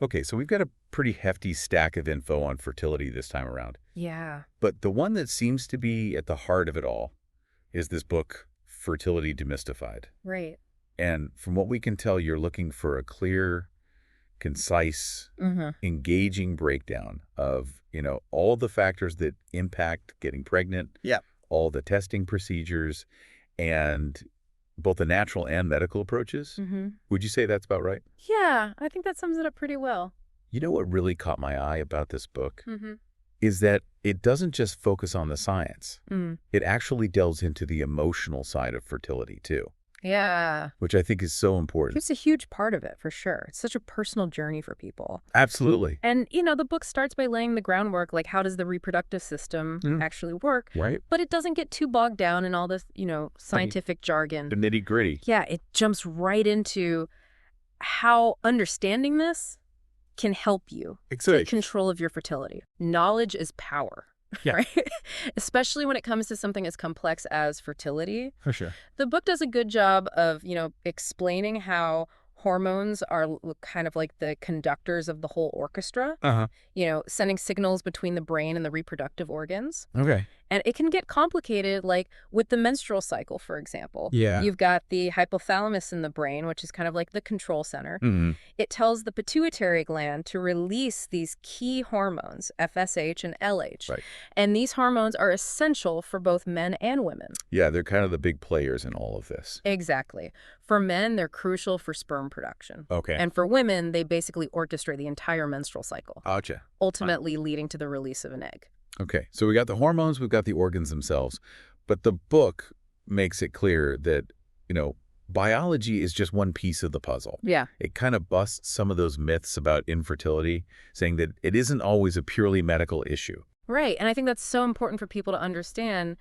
Okay, so we've got a pretty hefty stack of info on fertility this time around. Yeah. But the one that seems to be at the heart of it all is this book, Fertility Demystified. Right. And from what we can tell, you're looking for a clear, concise, Mm-hmm. engaging breakdown of, all the factors that impact getting pregnant, Yeah. all the testing procedures, and both the natural and medical approaches. Mm-hmm. Would you say that's about right? Yeah, I think that sums it up pretty well. You know what really caught my eye about this book Mm-hmm. is that it doesn't just focus on the science. Mm. It actually delves into the emotional side of fertility, too, Yeah. which I think is so important. It's a huge part of it, for sure. It's such a personal journey for people. Absolutely. And, the book starts by laying the groundwork, like how does the reproductive system actually work? Right? But it doesn't get too bogged down in all this, scientific jargon. The nitty-gritty. Yeah, it jumps right into how understanding this can help you take control of your fertility. Knowledge is power, Yeah. right? Especially when it comes to something as complex as fertility. For sure. The book does a good job of, explaining how hormones are kind of like the conductors of the whole orchestra, Uh-huh. Sending signals between the brain and the reproductive organs. Okay. And it can get complicated, like with the menstrual cycle, for example. Yeah. You've got the hypothalamus in the brain, which is kind of like the control center. Mm-hmm. It tells the pituitary gland to release these key hormones, FSH and LH. Right. And these hormones are essential for both men and women. Yeah, they're kind of the big players in all of this. Exactly. For men, they're crucial for sperm production. Okay. And for women, they basically orchestrate the entire menstrual cycle, Gotcha. ultimately leading to the release of an egg. Okay, so we got the hormones, we've got the organs themselves, but the book makes it clear that, biology is just one piece of the puzzle. Yeah. It kind of busts some of those myths about infertility, saying that it isn't always a purely medical issue. Right. And I think that's so important for people to understand.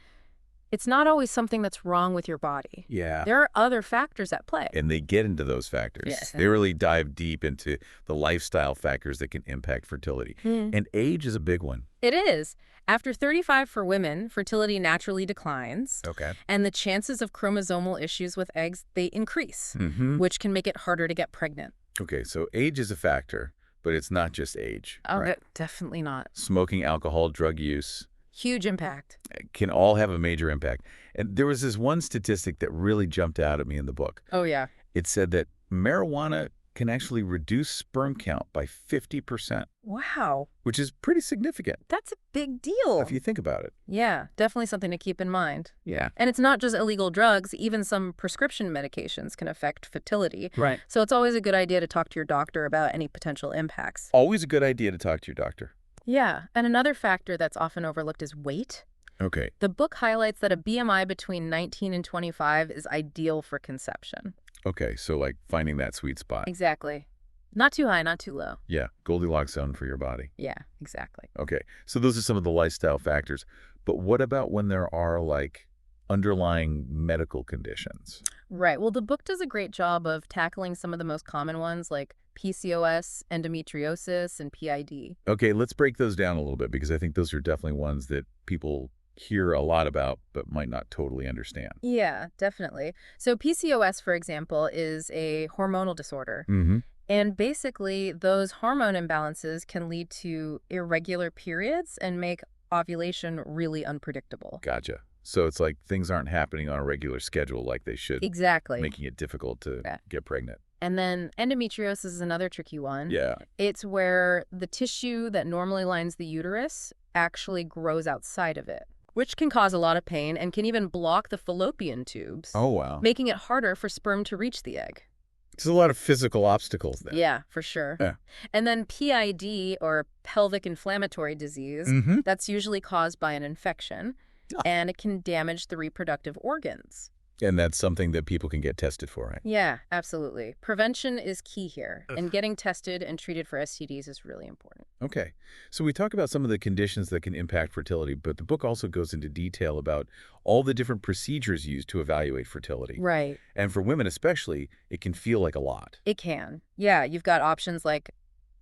It's not always something that's wrong with your body. Yeah. There are other factors at play. And they get into those factors. Yes. They really dive deep into the lifestyle factors that can impact fertility. And age is a big one. It is. After 35 for women, fertility naturally declines. Okay. And the chances of chromosomal issues with eggs, they increase, Mm-hmm. which can make it harder to get pregnant. Okay, so age is a factor, but it's not just age. Oh, right? definitely not. Smoking, alcohol, drug use Huge impact. can all have a major impact. And there was this one statistic that really jumped out at me in the book. Oh, yeah. It said that marijuana can actually reduce sperm count by 50%, Wow. which is pretty significant That's a big deal. if you think about it. Yeah, definitely something to keep in mind. Yeah. And it's not just illegal drugs. Even some prescription medications can affect fertility. Right. So it's always a good idea to talk to your doctor about any potential impacts. Always a good idea to talk to your doctor. Yeah. And another factor that's often overlooked is weight. Okay. The book highlights that a BMI between 19 and 25 is ideal for conception. Okay, so like finding that sweet spot. Exactly. Not too high, not too low. Yeah, Goldilocks zone for your body. Yeah, exactly. Okay, so those are some of the lifestyle factors. But what about when there are like underlying medical conditions? Right. Well, the book does a great job of tackling some of the most common ones like PCOS, endometriosis, and PID. Okay, let's break those down a little bit because I think those are definitely ones that people hear a lot about but might not totally understand. Yeah, definitely. So PCOS, for example, is a hormonal disorder. Mm-hmm. And basically, those hormone imbalances can lead to irregular periods and make ovulation really unpredictable. Gotcha. So it's like things aren't happening on a regular schedule like they should, Exactly. making it difficult to Yeah. get pregnant. And then endometriosis is another tricky one. Yeah. It's where the tissue that normally lines the uterus actually grows outside of it, which can cause a lot of pain and can even block the fallopian tubes, Oh, wow. making it harder for sperm to reach the egg. There's a lot of physical obstacles there. Yeah, for sure. Yeah. And then PID, or pelvic inflammatory disease, Mm-hmm. that's usually caused by an infection, Ah. and it can damage the reproductive organs. And that's something that people can get tested for, right? Yeah, absolutely. Prevention is key here, and getting tested and treated for STDs is really important. Okay. So we talk about some of the conditions that can impact fertility, but the book also goes into detail about all the different procedures used to evaluate fertility. Right. And for women especially, it can feel like a lot. It can. Yeah, you've got options like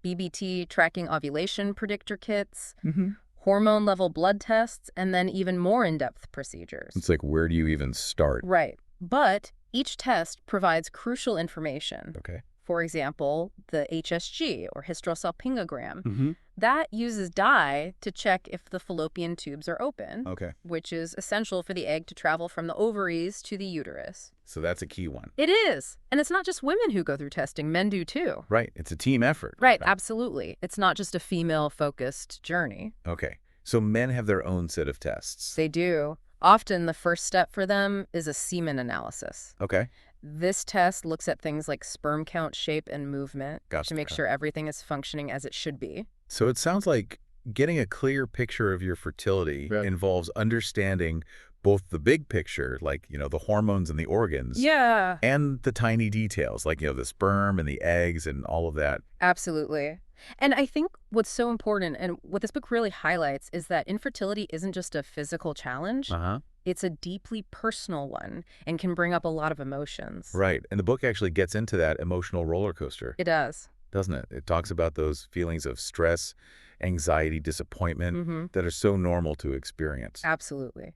BBT tracking ovulation predictor kits, Mm-hmm. hormone level blood tests, and then even more in-depth procedures. It's like, where do you even start? Right. But each test provides crucial information. Okay. For example, the HSG, or hysterosalpingogram. Mm-hmm. That uses dye to check if the fallopian tubes are open, Okay. which is essential for the egg to travel from the ovaries to the uterus. So that's a key one. It is. And it's not just women who go through testing. Men do too. Right. It's a team effort. Right, absolutely. It's not just a female-focused journey. Okay. So men have their own set of tests. They do. Often the first step for them is a semen analysis. Okay. This test looks at things like sperm count, shape, and movement Gotcha. to make sure everything is functioning as it should be. So it sounds like getting a clear picture of your fertility involves understanding both the big picture, like, the hormones and the organs, Yeah. and the tiny details, like, the sperm and the eggs and all of that. Absolutely. And I think what's so important and what this book really highlights is that infertility isn't just a physical challenge. Uh-huh. It's a deeply personal one and can bring up a lot of emotions. Right. And the book actually gets into that emotional roller coaster, It does. doesn't it? It talks about those feelings of stress, anxiety, disappointment that are so normal to experience. Absolutely.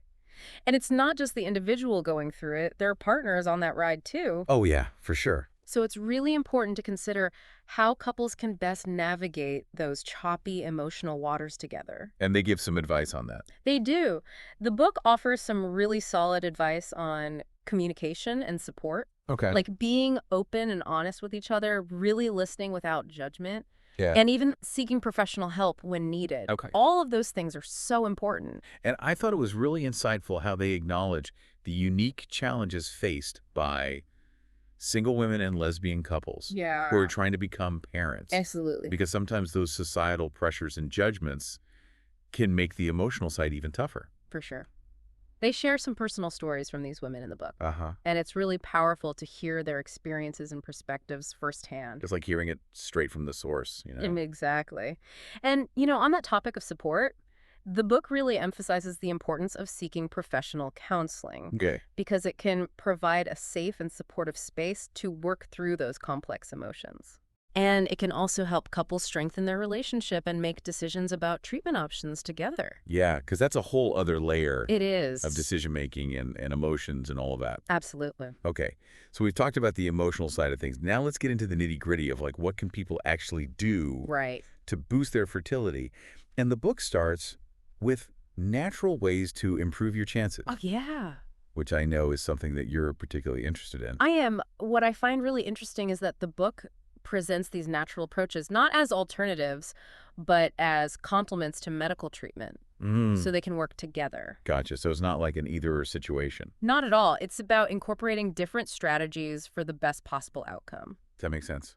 And it's not just the individual going through it. There are partners on that ride too. Oh, yeah, for sure. So it's really important to consider how couples can best navigate those choppy emotional waters together. And they give some advice on that. They do. The book offers some really solid advice on communication and support. Okay. Like being open and honest with each other, really listening without judgment, Yeah. and even seeking professional help when needed. Okay. All of those things are so important. And I thought it was really insightful how they acknowledge the unique challenges faced by single women and lesbian couples who are trying to become parents. Absolutely. Because sometimes those societal pressures and judgments can make the emotional side even tougher. For sure. They share some personal stories from these women in the book. Uh-huh. And it's really powerful to hear their experiences and perspectives firsthand. Just like hearing it straight from the source, Exactly. And, on that topic of support, the book really emphasizes the importance of seeking professional counseling Okay. because it can provide a safe and supportive space to work through those complex emotions. And it can also help couples strengthen their relationship and make decisions about treatment options together. Yeah, because that's a whole other layer It is. of decision-making and emotions and all of that. Absolutely. Okay, so we've talked about the emotional side of things. Now let's get into the nitty-gritty of, what can people actually do Right. to boost their fertility. And the book starts with natural ways to improve your chances, Oh, yeah. which I know is something that you're particularly interested in. I am. What I find really interesting is that the book presents these natural approaches not as alternatives, but as complements to medical treatment, so they can work together. Gotcha. So it's not like an either-or situation. Not at all. It's about incorporating different strategies for the best possible outcome. Does that make sense?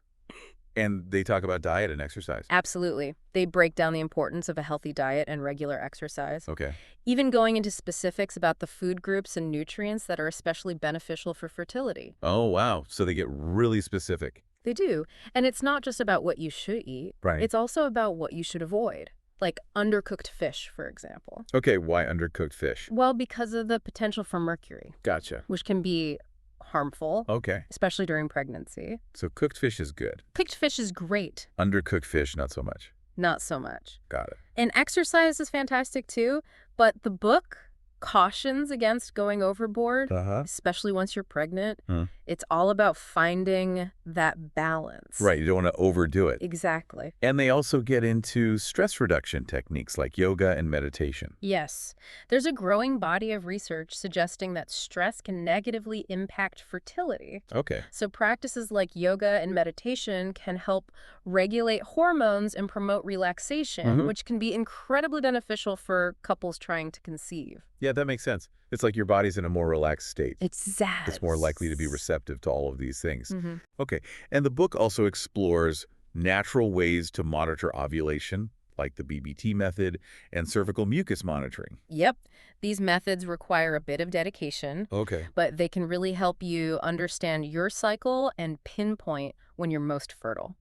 And they talk about diet and exercise. Absolutely. They break down the importance of a healthy diet and regular exercise, Okay. even going into specifics about the food groups and nutrients that are especially beneficial for fertility. Oh, wow. So they get really specific. They do. And it's not just about what you should eat. Right. It's also about what you should avoid, like undercooked fish, for example. Okay, why undercooked fish? Well, because of the potential for mercury, Gotcha. which can be harmful, Okay. especially during pregnancy. So cooked fish is good. Cooked fish is great. Undercooked fish, not so much. Not so much. Got it. And exercise is fantastic too, but the book cautions against going overboard, Uh-huh. especially once you're pregnant. Hmm. It's all about finding that balance. Right, you don't want to overdo it. Exactly. And they also get into stress reduction techniques like yoga and meditation. Yes. There's a growing body of research suggesting that stress can negatively impact fertility. Okay. So practices like yoga and meditation can help regulate hormones and promote relaxation, which can be incredibly beneficial for couples trying to conceive. Yeah, that makes sense. It's like your body's in a more relaxed state. Exactly. It's more likely to be receptive to all of these things. Okay. And the book also explores natural ways to monitor ovulation, like the BBT method and cervical mucus monitoring. Yep. These methods require a bit of dedication, Okay. but they can really help you understand your cycle and pinpoint when you're most fertile.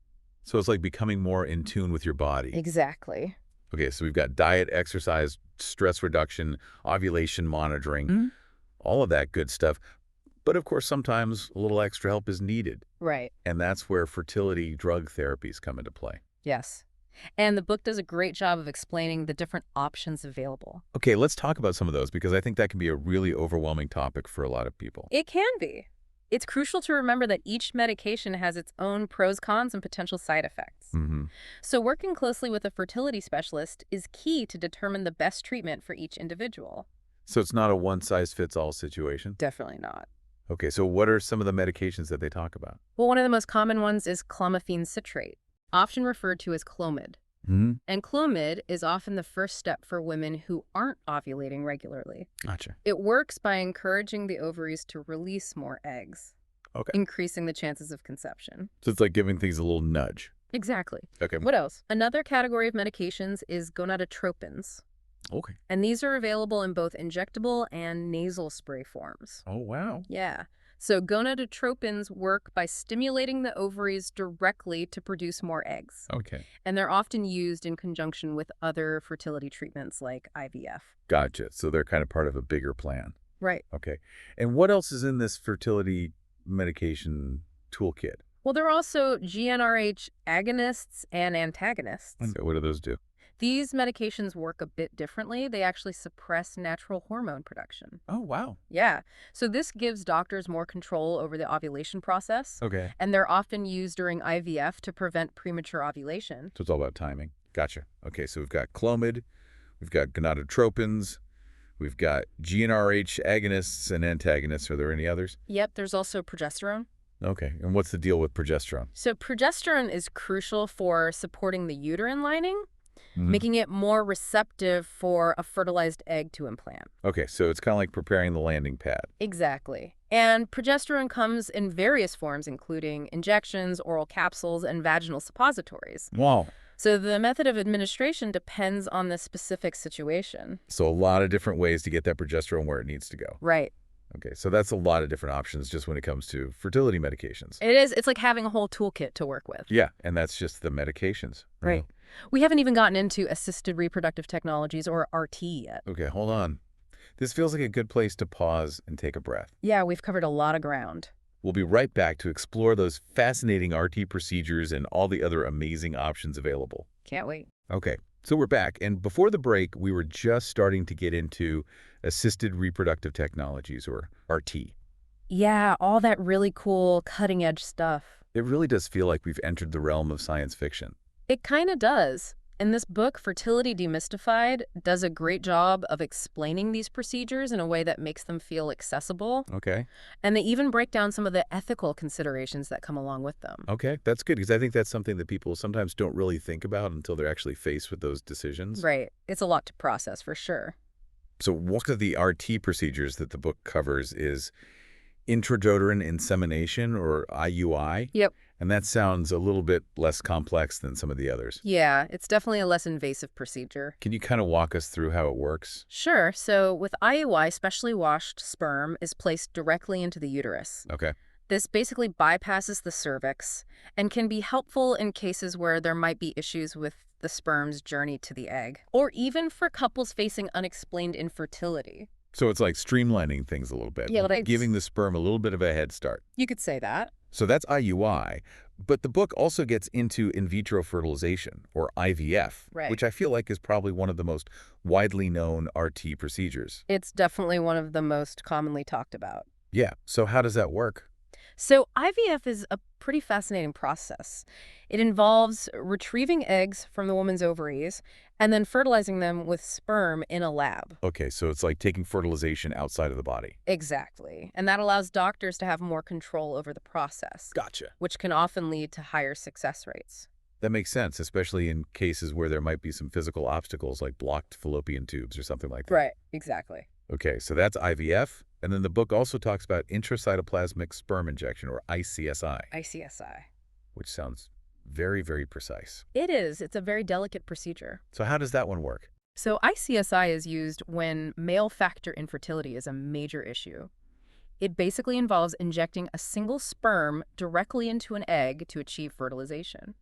So it's like becoming more in tune with your body. Exactly. Okay, so we've got diet, exercise, stress reduction, ovulation monitoring, all of that good stuff. But of course, sometimes a little extra help is needed. Right. And that's where fertility drug therapies come into play. Yes. And the book does a great job of explaining the different options available. Okay, let's talk about some of those because I think that can be a really overwhelming topic for a lot of people. It can be. It's crucial to remember that each medication has its own pros, cons, and potential side effects. Mm-hmm. So working closely with a fertility specialist is key to determine the best treatment for each individual. So it's not a one-size-fits-all situation? Definitely not. Okay, so what are some of the medications that they talk about? Well, one of the most common ones is clomiphene citrate, often referred to as Clomid. Mm-hmm. And Clomid is often the first step for women who aren't ovulating regularly. Gotcha. It works by encouraging the ovaries to release more eggs, Okay. increasing the chances of conception. So it's like giving things a little nudge. Exactly. Okay. What else? Another category of medications is gonadotropins. Okay. And these are available in both injectable and nasal spray forms. Oh, wow. Yeah. So gonadotropins work by stimulating the ovaries directly to produce more eggs. Okay. And they're often used in conjunction with other fertility treatments like IVF. Gotcha. So they're kind of part of a bigger plan. Right. Okay. And what else is in this fertility medication toolkit? Well, there are also GnRH agonists and antagonists. Okay, what do those do? These medications work a bit differently. They actually suppress natural hormone production. Oh, wow. Yeah. So this gives doctors more control over the ovulation process. Okay. And they're often used during IVF to prevent premature ovulation. So it's all about timing. Gotcha. Okay, so we've got Clomid, we've got gonadotropins, we've got GnRH agonists and antagonists. Are there any others? Yep, there's also progesterone. Okay, and what's the deal with progesterone? So progesterone is crucial for supporting the uterine lining, Mhm. making it more receptive for a fertilized egg to implant. Okay, so it's kind of like preparing the landing pad. Exactly. And progesterone comes in various forms, including injections, oral capsules, and vaginal suppositories. Wow. So the method of administration depends on the specific situation. So a lot of different ways to get that progesterone where it needs to go. Right. Okay, so that's a lot of different options just when it comes to fertility medications. It is. It's like having a whole toolkit to work with. Yeah, and that's just the medications. Right. We haven't even gotten into assisted reproductive technologies, or RT, yet. Okay, hold on. This feels like a good place to pause and take a breath. Yeah, we've covered a lot of ground. We'll be right back to explore those fascinating RT procedures and all the other amazing options available. Can't wait. Okay, so we're back, and before the break, we were just starting to get into assisted reproductive technologies, or RT. Yeah, all that really cool cutting-edge stuff. It really does feel like we've entered the realm of science fiction. It kind of does. And this book, Fertility Demystified, does a great job of explaining these procedures in a way that makes them feel accessible. Okay. And they even break down some of the ethical considerations that come along with them. Okay, that's good, because I think that's something that people sometimes don't really think about until they're actually faced with those decisions. Right. It's a lot to process, for sure. So one of the RT procedures that the book covers is intrauterine insemination, or IUI. Yep. And that sounds a little bit less complex than some of the others. Yeah, it's definitely a less invasive procedure. Can you kind of walk us through how it works? Sure. So with IUI, specially washed sperm is placed directly into the uterus. Okay. This basically bypasses the cervix and can be helpful in cases where there might be issues with the sperm's journey to the egg, or even for couples facing unexplained infertility. So it's like streamlining things a little bit, Yeah, like giving the sperm a little bit of a head start. You could say that. So that's IUI, but the book also gets into in vitro fertilization, or IVF, Right. which I feel like is probably one of the most widely known RT procedures. It's definitely one of the most commonly talked about. Yeah, so how does that work? So IVF is a pretty fascinating process. It involves retrieving eggs from the woman's ovaries and then fertilizing them with sperm in a lab. Okay, so it's like taking fertilization outside of the body. Exactly. And that allows doctors to have more control over the process, Gotcha. which can often lead to higher success rates. That makes sense, especially in cases where there might be some physical obstacles like blocked fallopian tubes or something like that. Right, exactly. Okay, so that's IVF. And then the book also talks about intracytoplasmic sperm injection, or ICSI, ICSI. which sounds very, very precise. It is. It's a very delicate procedure. So how does that one work? So ICSI is used when male factor infertility is a major issue. It basically involves injecting a single sperm directly into an egg to achieve fertilization.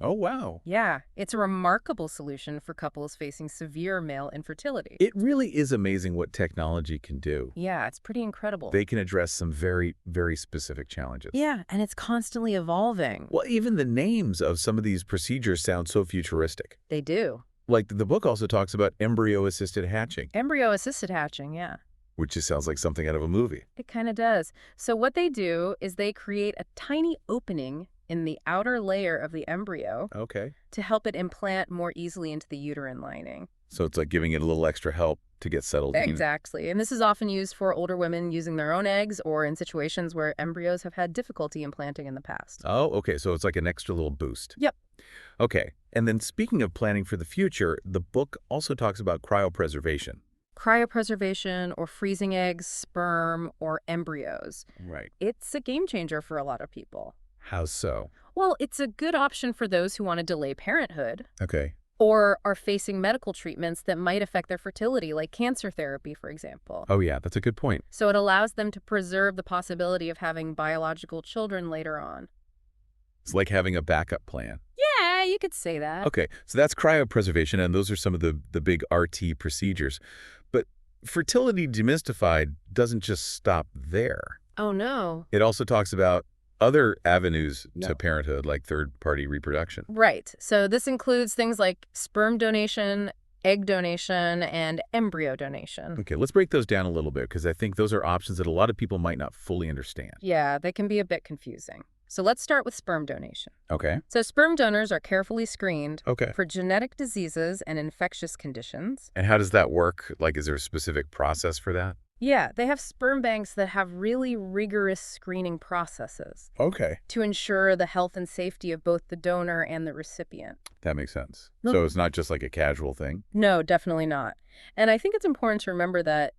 Oh, wow. Yeah, it's a remarkable solution for couples facing severe male infertility. It really is amazing what technology can do. Yeah, it's pretty incredible. They can address some very, very specific challenges. Yeah, and it's constantly evolving. Well, even the names of some of these procedures sound so futuristic. They do. Like the book also talks about embryo-assisted hatching. Embryo-assisted hatching, yeah. which just sounds like something out of a movie. It kind of does. So what they do is they create a tiny opening in the outer layer of the embryo Okay. to help it implant more easily into the uterine lining. So it's like giving it a little extra help to get settled in. Exactly. And this is often used for older women using their own eggs or in situations where embryos have had difficulty implanting in the past. Oh, okay. So it's like an extra little boost. Yep. Okay. And then speaking of planning for the future, the book also talks about cryopreservation. Cryopreservation or freezing eggs, sperm, or embryos. Right. It's a game changer for a lot of people. How so? Well, it's a good option for those who want to delay parenthood Okay. or are facing medical treatments that might affect their fertility, like cancer therapy, for example. Oh, yeah. That's a good point. So it allows them to preserve the possibility of having biological children later on. It's like having a backup plan. Yeah, you could say that. Okay. So that's cryopreservation, and those are some of the big RT procedures. But Fertility Demystified doesn't just stop there. Oh, no. It also talks about other avenues No. to parenthood, like third-party reproduction. Right. So this includes things like sperm donation, egg donation, and embryo donation. Okay, let's break those down a little bit, because I think those are options that a lot of people might not fully understand. Yeah, they can be a bit confusing. So let's start with sperm donation. Okay. So sperm donors are carefully screened Okay. for genetic diseases and infectious conditions. And how does that work? Like, is there a specific process for that? Yeah, they have sperm banks that have really rigorous screening processes Okay. to ensure the health and safety of both the donor and the recipient. That makes sense. Look- So it's not just like a casual thing? No, definitely not. And I think it's important to remember that,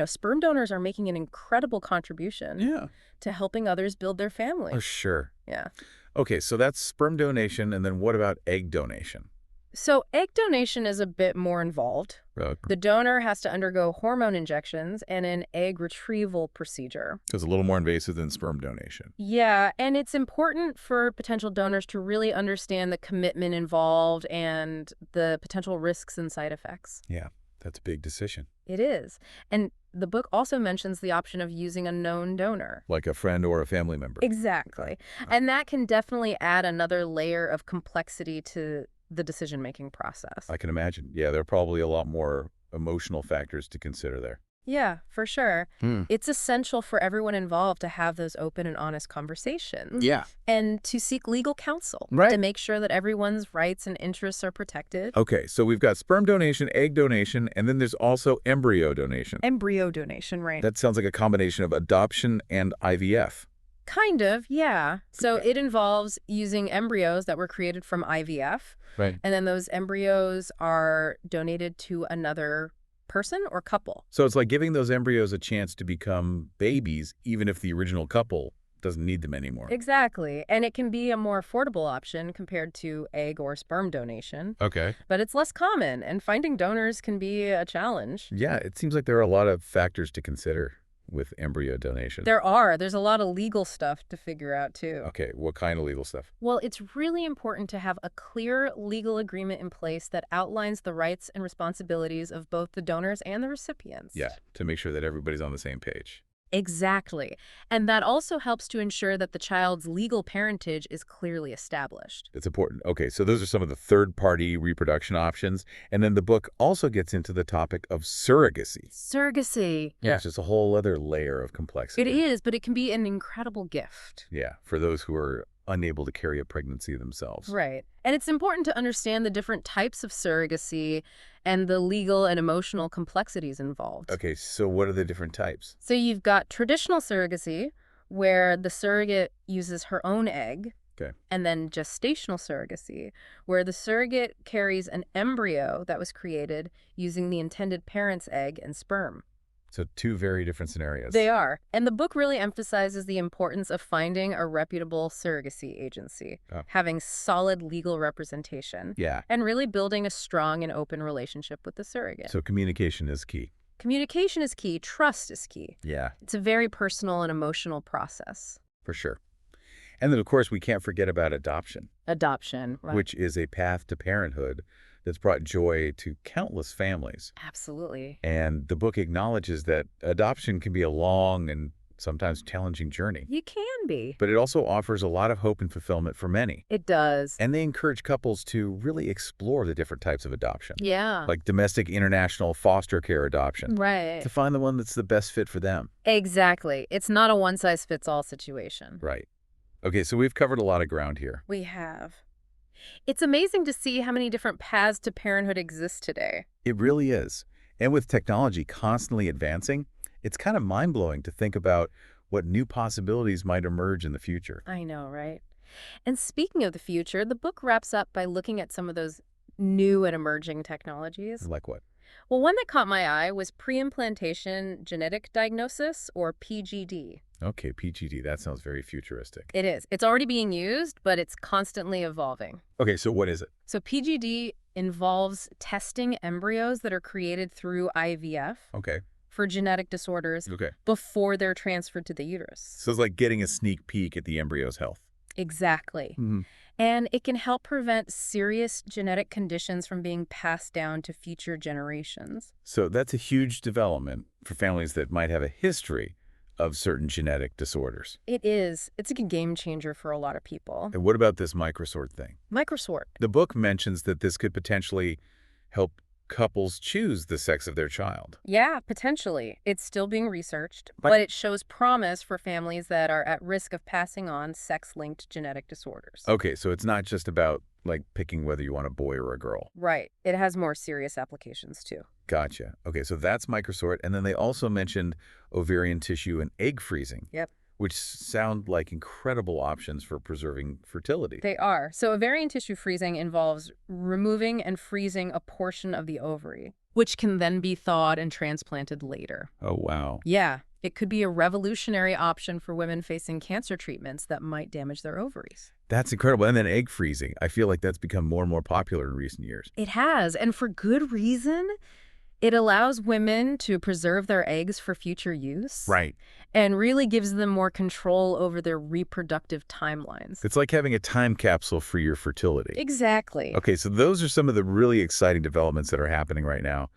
sperm donors are making an incredible contribution Yeah. to helping others build their Oh, families. sure. Yeah. Okay, so that's sperm donation, and then what about egg donation? So egg donation is a bit more involved. The donor has to undergo hormone injections and an egg retrieval procedure. It's a little more invasive than sperm donation. Yeah, and it's important for potential donors to really understand the commitment involved and the potential risks and side effects. Yeah, that's a big decision. It is. And the book also mentions the option of using a known donor. Like a friend or a family member. Exactly. And that can definitely add another layer of complexity to the decision-making process. I can imagine. Yeah, there are probably a lot more emotional factors to consider there. Yeah, for sure. It's essential for everyone involved to have those open and honest conversations. Yeah. And to seek legal counsel. Right. To make sure that everyone's rights and interests are protected. Okay, so we've got sperm donation, egg donation, and then there's also embryo donation. Embryo donation, right? That sounds like a combination of adoption and IVF. Kind of, yeah. So it involves using embryos that were created from IVF. Right. And then those embryos are donated to another person or couple. So it's like giving those embryos a chance to become babies, even if the original couple doesn't need them anymore. Exactly. And it can be a more affordable option compared to egg or sperm donation. Okay. But it's less common, and finding donors can be a challenge. Yeah, it seems like there are a lot of factors to consider with embryo donation. There's a lot of legal stuff to figure out, too. Okay, what kind of legal stuff? Well, it's really important to have a clear legal agreement in place that outlines the rights and responsibilities of both the donors and the recipients. Yeah, to make sure that everybody's on the same page. Exactly. And that also helps to ensure that the child's legal parentage is clearly established. It's important. Okay, so those are some of the third-party reproduction options. And then the book also gets into the topic of surrogacy. Surrogacy. Yeah, it's just a whole other layer of complexity. It is, but it can be an incredible gift. Yeah, for those who are unable to carry a pregnancy themselves. Right. And it's important to understand the different types of surrogacy and the legal and emotional complexities involved. Okay, so what are the different types? So you've got traditional surrogacy, where the surrogate uses her own egg. Okay. And then gestational surrogacy, where the surrogate carries an embryo that was created using the intended parent's egg and sperm. So two very different scenarios. They are. And the book really emphasizes the importance of finding a reputable surrogacy agency, having solid legal representation, Yeah. and really building a strong and open relationship with the surrogate. So communication is key. Communication is key. Trust is key. Yeah, It's a very personal and emotional process. for sure. And then, of course, we can't forget about adoption, Adoption. Right? which is a path to parenthood that's brought joy to countless families. Absolutely. And the book acknowledges that adoption can be a long and sometimes challenging journey. You can be. But it also offers a lot of hope and fulfillment for many. It does. And they encourage couples to really explore the different types of adoption. Yeah. Like domestic, international, foster care adoption. Right. To find the one that's the best fit for them. Exactly. It's not a one-size-fits-all situation. Right. Okay, so we've covered a lot of ground here. We have. It's amazing to see how many different paths to parenthood exist today. It really is. And with technology constantly advancing, it's kind of mind-blowing to think about what new possibilities might emerge in the future. I know, right? And speaking of the future, the book wraps up by looking at some of those new and emerging technologies. Like what? Well, one that caught my eye was pre-implantation genetic diagnosis, or PGD. Okay, PGD, that sounds very futuristic. It is. It's already being used, but it's constantly evolving. Okay, so what is it? So PGD involves testing embryos that are created through IVF Okay. for genetic disorders Okay. before they're transferred to the uterus. So it's like getting a sneak peek at the embryo's health. Exactly. And it can help prevent serious genetic conditions from being passed down to future generations. So that's a huge development for families that might have a history of certain genetic disorders. It is. It's a game changer for a lot of people. And what about this microsort thing? Microsort. The book mentions that this could potentially help couples choose the sex of their child. Yeah, potentially. It's still being researched, but it shows promise for families that are at risk of passing on sex-linked genetic disorders. Okay, so it's not just about, like, picking whether you want a boy or a girl. Right. It has more serious applications, too. Gotcha. Okay, so that's microsort. And then they also mentioned ovarian tissue and egg freezing. Yep. Which sound like incredible options for preserving fertility. They are. So ovarian tissue freezing involves removing and freezing a portion of the ovary, which can then be thawed and transplanted later. Oh, wow. Yeah, it could be a revolutionary option for women facing cancer treatments that might damage their ovaries. That's incredible. And then egg freezing. I feel like that's become more and more popular in recent years. It has, and for good reason. It allows women to preserve their eggs for future use. Right. And really gives them more control over their reproductive timelines. It's like having a time capsule for your fertility. Exactly. Okay, so those are some of the really exciting developments that are happening right now.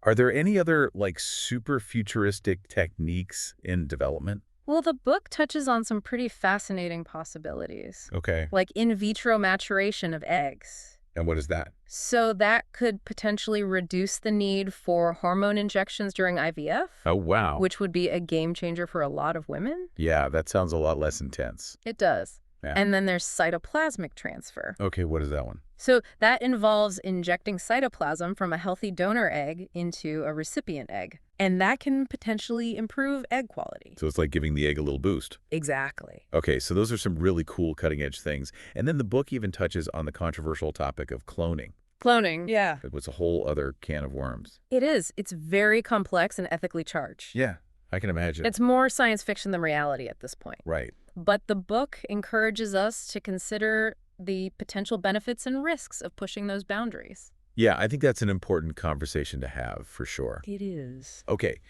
Are there any other, like, super futuristic techniques in development? Well, the book touches on some pretty fascinating possibilities. Okay. Like in vitro maturation of eggs. And what is that? So that could potentially reduce the need for hormone injections during IVF. Oh, wow. Which would be a game changer for a lot of women. Yeah, that sounds a lot less intense. It does. Yeah. And then there's cytoplasmic transfer. Okay, what is that one? So that involves injecting cytoplasm from a healthy donor egg into a recipient egg. And that can potentially improve egg quality. So it's like giving the egg a little boost. Exactly. Okay, so those are some really cool cutting-edge things. And then the book even touches on the controversial topic of cloning. Cloning, yeah. It was a whole other can of worms. It is. It's very complex and ethically charged. Yeah, I can imagine. It's more science fiction than reality at this point. Right. But the book encourages us to consider the potential benefits and risks of pushing those boundaries. Yeah, I think that's an important conversation to have, for sure. It is. Okay,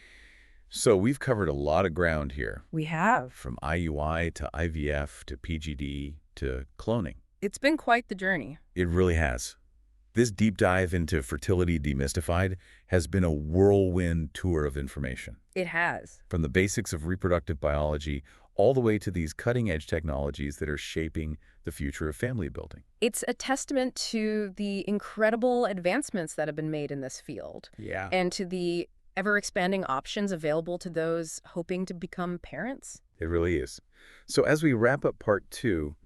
so we've covered a lot of ground here. We have. From IUI to IVF to PGD to cloning. It's been quite the journey. It really has. This deep dive into Fertility Demystified has been a whirlwind tour of information. It has. From the basics of reproductive biology all the way to these cutting-edge technologies that are shaping the future of family building. It's a testament to the incredible advancements that have been made in this field. Yeah. And to the ever-expanding options available to those hoping to become parents. It really is. So as we wrap up part 2,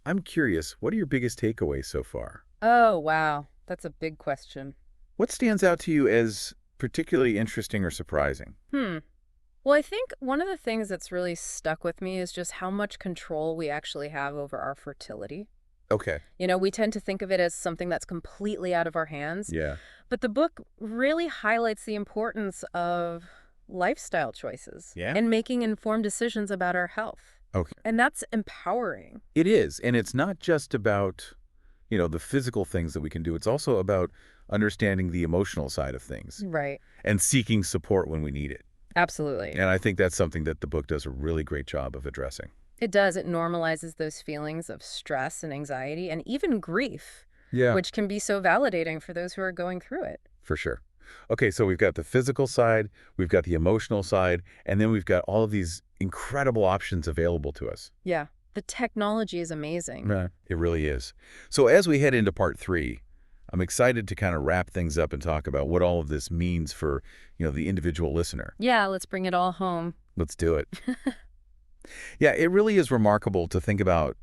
I'm curious, what are your biggest takeaways so far? Oh, wow. That's a big question. What stands out to you as particularly interesting or surprising? Well, I think one of the things that's really stuck with me is just how much control we actually have over our fertility. Okay. You know, we tend to think of it as something that's completely out of our hands. Yeah. But the book really highlights the importance of lifestyle choices and making informed decisions about our health. Okay. And that's empowering. It is. And it's not just about, you know, the physical things that we can do. It's also about understanding the emotional side of things. Right. And seeking support when we need it. Absolutely. And I think that's something that the book does a really great job of addressing. It does. It normalizes those feelings of stress and anxiety and even grief, which can be so validating for those who are going through it. For sure. Okay, so we've got the physical side, we've got the emotional side, and then we've got all of these incredible options available to us. Yeah. The technology is amazing. Yeah. It really is. So as we head into part 3, I'm excited to kind of wrap things up and talk about what all of this means for, the individual listener. Yeah, let's bring it all home. Let's do it. Yeah, it really is remarkable to think about,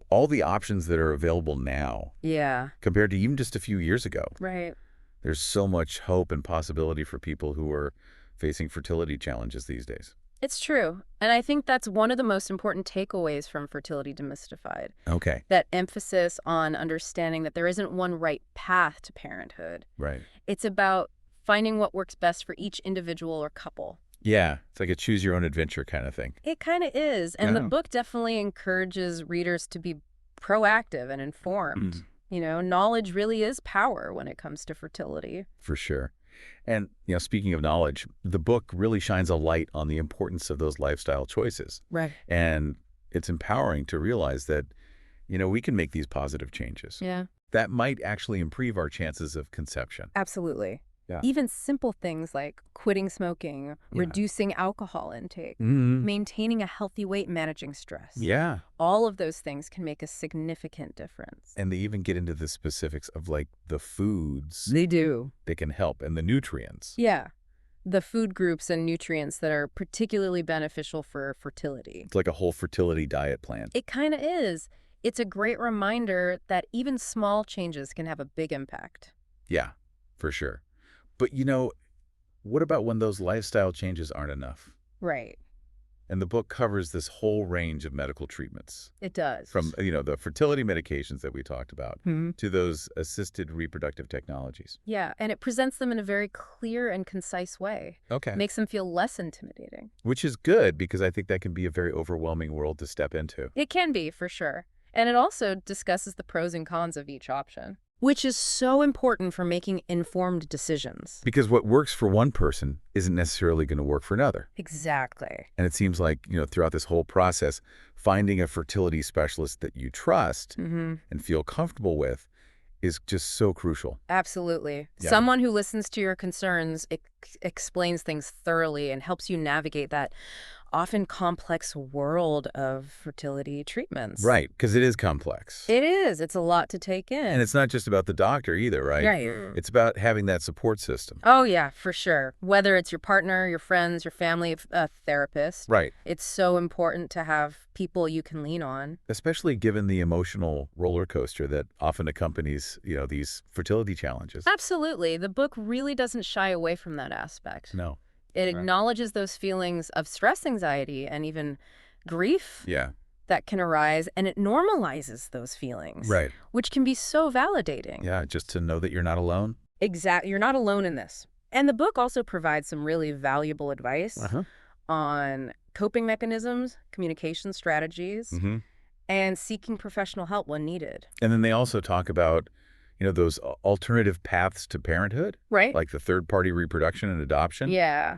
all the options that are available now Yeah. compared to even just a few years ago. Right. There's so much hope and possibility for people who are facing fertility challenges these days. It's true. And I think that's one of the most important takeaways from Fertility Demystified. Okay. That emphasis on understanding that there isn't one right path to parenthood. Right. It's about finding what works best for each individual or couple. Yeah, it's like a choose-your-own-adventure kind of thing. It kind of is. And the Yeah. book definitely encourages readers to be proactive and informed. Knowledge really is power when it comes to fertility. For sure. And, speaking of knowledge, the book really shines a light on the importance of those lifestyle choices. Right. And it's empowering to realize that, we can make these positive changes. Yeah. That might actually improve our chances of conception. Absolutely. Yeah. Even simple things like quitting smoking, Yeah. reducing alcohol intake, Mm-hmm. maintaining a healthy weight, managing stress. Yeah. All of those things can make a significant difference. And they even get into the specifics of, like, the foods They do. that can help and the nutrients. Yeah. The food groups and nutrients that are particularly beneficial for fertility. It's like a whole fertility diet plan. It kind of is. It's a great reminder that even small changes can have a big impact. Yeah, for sure. But, what about when those lifestyle changes aren't enough? Right. And the book covers this whole range of medical treatments, It does. from, the fertility medications that we talked about Mhm. to those assisted reproductive technologies. Yeah, and it presents them in a very clear and concise way. Okay. Makes them feel less intimidating. Which is good, because I think that can be a very overwhelming world to step into. It can be, for sure. And it also discusses the pros and cons of each option, which is so important for making informed decisions. Because what works for one person isn't necessarily going to work for another. Exactly. And it seems like, throughout this whole process, finding a fertility specialist that you trust Mm-hmm. and feel comfortable with is just so crucial. Absolutely. Yeah. Someone who listens to your concerns, explains things thoroughly, and helps you navigate that often complex world of fertility treatments. Right, because it is complex. It is. It's a lot to take in. And it's not just about the doctor either, right? Right. It's about having that support system. Oh, yeah, for sure. Whether it's your partner, your friends, your family, a therapist. Right. It's so important to have people you can lean on. Especially given the emotional roller coaster that often accompanies, these fertility challenges. Absolutely. The book really doesn't shy away from that aspect. No. It Right. acknowledges those feelings of stress, anxiety, and even grief Yeah. that can arise, and it normalizes those feelings. Right. Which can be so validating. Yeah, just to know that you're not alone. Exactly. You're not alone in this. And the book also provides some really valuable advice on coping mechanisms, communication strategies, Mm-hmm. and seeking professional help when needed. And then they also talk about, those alternative paths to parenthood, Right? like the third-party reproduction and adoption, Yeah,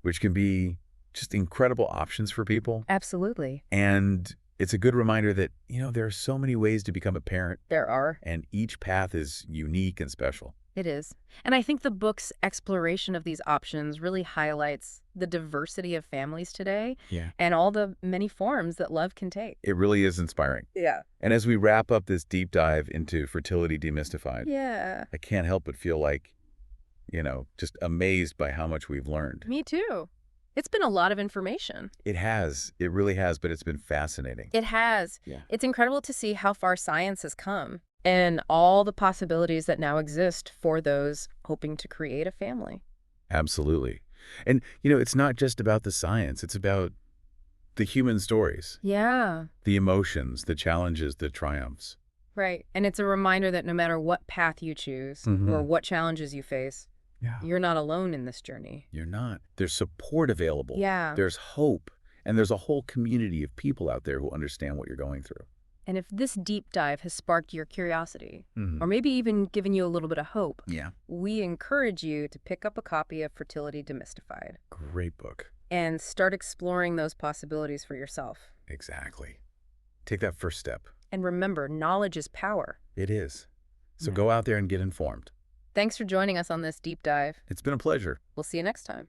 which can be just incredible options for people. absolutely. And it's a good reminder that, there are so many ways to become a parent, There are. and each path is unique and special. It is. And I think the book's exploration of these options really highlights the diversity of families today Yeah. and all the many forms that love can take. It really is inspiring. Yeah. And as we wrap up this deep dive into Fertility Demystified, Yeah. I can't help but feel like, just amazed by how much we've learned. Me too. It's been a lot of information. It has. It really has, but it's been fascinating. It has. Yeah. It's incredible to see how far science has come and all the possibilities that now exist for those hoping to create a family. Absolutely. And, it's not just about the science. It's about the human stories, Yeah. the emotions, the challenges, the triumphs. Right. And it's a reminder that no matter what path you choose or what challenges you face, Yeah. you're not alone in this journey. You're not. There's support available. Yeah. There's hope. And there's a whole community of people out there who understand what you're going through. And if this deep dive has sparked your curiosity, Mhm. or maybe even given you a little bit of hope, Yeah. we encourage you to pick up a copy of Fertility Demystified Great book. and start exploring those possibilities for yourself. Exactly. Take that first step. And remember, knowledge is power. It is. So Yeah. go out there and get informed. Thanks for joining us on this deep dive. It's been a pleasure. We'll see you next time.